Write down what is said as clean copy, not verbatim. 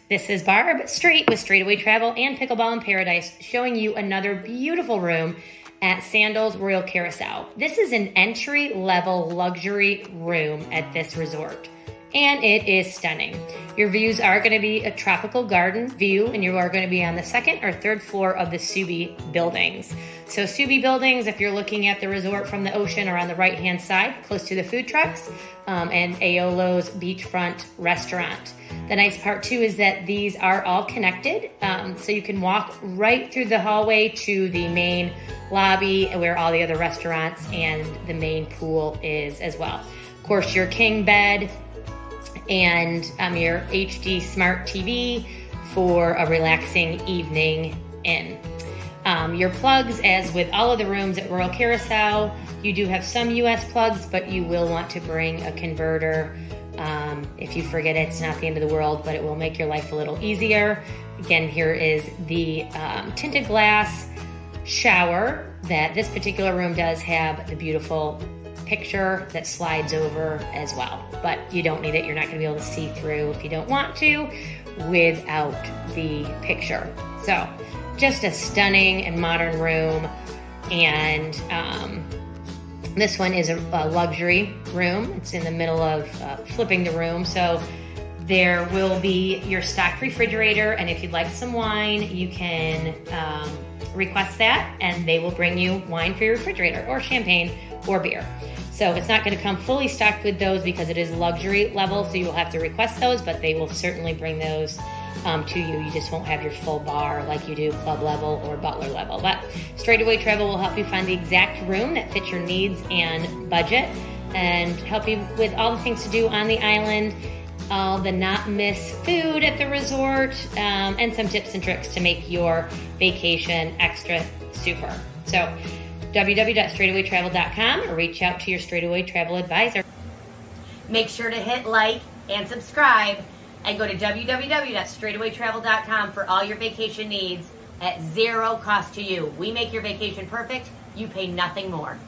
This is Barb Street with Straightaway Travel and Pickleball in Paradise, showing you another beautiful room at Sandals Royal Curaçao. This is an entry-level luxury room at this resort, and it is stunning. Your views are going to be a tropical garden view, and you are going to be on the second or third floor of the Subi buildings. So Subi buildings, if you're looking at the resort from the ocean, are on the right-hand side, close to the food trucks, and Aolo's beachfront restaurant. The nice part too is that these are all connected, so you can walk right through the hallway to the main lobby where all the other restaurants and the main pool is as well. Of course, your king bed and your HD smart TV for a relaxing evening in. Your plugs, as with all of the rooms at Royal Curaçao, you do have some US plugs, but you will want to bring a converter. If you forget it, it's not the end of the world, but it will make your life a little easier. Again, here is the tinted glass shower that this particular room does have the beautiful picture that slides over as well, but you don't need it. You're not going to be able to see through if you don't want to without the picture. So just a stunning and modern room, and this one is a luxury room. It's in the middle of flipping the room, so there will be your stocked refrigerator, and if you'd like some wine, you can request that, and they will bring you wine for your refrigerator, or champagne, or beer. So it's not going to come fully stocked with those because it is luxury level, so you will have to request those, but they will certainly bring those to you. You just won't have your full bar like you do club level or butler level. But Straightaway Travel will help you find the exact room that fits your needs and budget, and help you with all the things to do on the island, all the not miss food at the resort, and some tips and tricks to make your vacation extra super. So www.straightawaytravel.com, or reach out to your Straightaway Travel advisor. Make sure to hit like and subscribe, and go to www.straightawaytravel.com for all your vacation needs at zero cost to you. We make your vacation perfect. You pay nothing more.